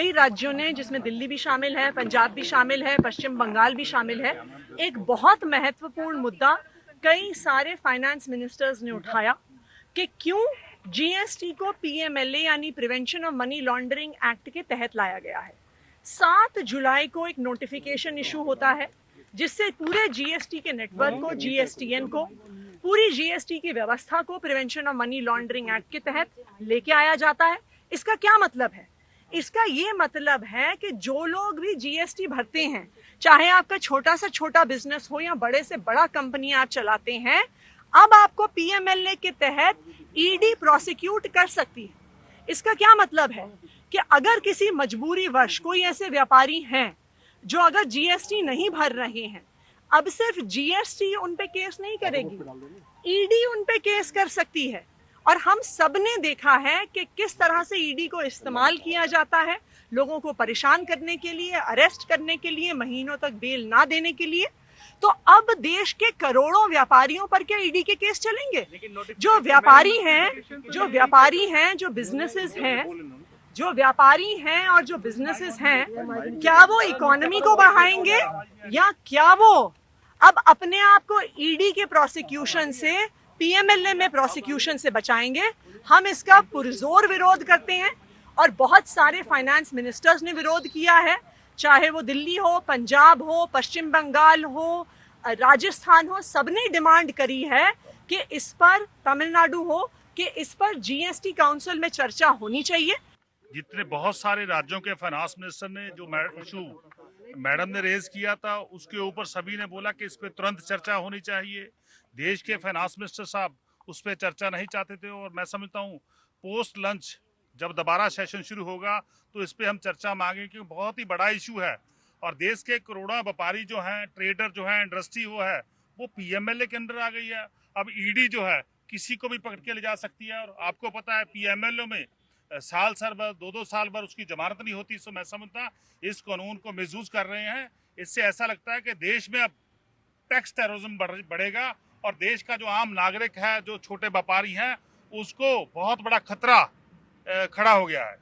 कई राज्यों ने, जिसमें दिल्ली भी शामिल है, पंजाब भी शामिल है, पश्चिम बंगाल भी शामिल है, एक बहुत महत्वपूर्ण मुद्दा कई सारे फाइनेंस मिनिस्टर्स ने उठाया कि क्यों जीएसटी को पीएमएलए यानी prevention of money laundering act के तहत लाया गया है। 7 जुलाई को एक नोटिफिकेशन इशू होता है जिससे पूरे जीएसटी के नेटवर्क को, जीएसटीएन को, पूरी जीएसटी की व्यवस्था को prevention of money laundering act के तहत लेके आया जाता है। इसका क्या मतलब है? इसका ये मतलब है कि जो लोग भी जीएसटी भरते हैं, चाहे आपका छोटा से छोटा बिजनेस हो या बड़े से बड़ा कंपनी आप चलाते हैं, अब आपको पीएमएलए के तहत ईडी प्रोसिक्यूट कर सकती है। इसका क्या मतलब है कि अगर किसी मजबूरी वश कोई ऐसे व्यापारी हैं जो अगर जीएसटी नहीं भर रहे हैं, अब सिर्फ जीएसटी उन पे केस नहीं करेगी, ईडी उन पे केस कर सकती है। और हम सब ने देखा है कि किस तरह से ईडी को इस्तेमाल किया जाता है लोगों को परेशान करने के लिए, अरेस्ट करने के लिए, महीनों तक बेल ना देने के लिए। तो अब देश के करोड़ों व्यापारियों पर क्या ईडी के केस चलेंगे? जो व्यापारी हैं, जो बिजनेसेस हैं, जो व्यापारी हैं और जो बिजनेसेस हैं, क्या वो इकोनॉमी को बढ़ाएंगे या क्या वो अब अपने आप को ईडी के प्रोसिक्यूशन से, पीएमएलए में प्रोसिक्यूशन से बचाएंगे? हम इसका पुरजोर विरोध करते हैं और बहुत सारे फाइनेंस मिनिस्टर्स ने विरोध किया है, चाहे वो दिल्ली हो, पंजाब हो, पश्चिम बंगाल हो, राजस्थान हो, सबने डिमांड करी है कि इस पर, तमिलनाडु हो, कि इस पर जीएसटी काउंसिल में चर्चा होनी चाहिए। जितने बहुत सारे राज्यों के फाइनेंस मिनिस्टर ने जो इशू मैडम ने रेज किया था, उसके ऊपर सभी ने बोला कि इस पे तुरंत चर्चा होनी चाहिए। देश के फाइनेंस मिनिस्टर साहब उस पर चर्चा नहीं चाहते थे और मैं समझता हूँ पोस्ट लंच जब दोबारा सेशन शुरू होगा तो इस पे हम चर्चा मांगे, क्योंकि बहुत ही बड़ा इशू है और देश के करोड़ों व्यापारी जो हैं, ट्रेडर जो हैं, इंडस्ट्री वो पीएमएलए के अंदर आ गई है। अब ईडी जो है किसी को भी पकड़ के ले जा सकती है और आपको पता है पीएमएलए में साल भर, 2-2 साल भर उसकी जमानत नहीं होती। सो मैं समझता इस कानून को मिसयूज कर रहे हैं। इससे ऐसा लगता है कि देश में अब टैक्स टेररिज्म बढ़ेगा और देश का जो आम नागरिक है, जो छोटे व्यापारी हैं, उसको बहुत बड़ा खतरा खड़ा हो गया है।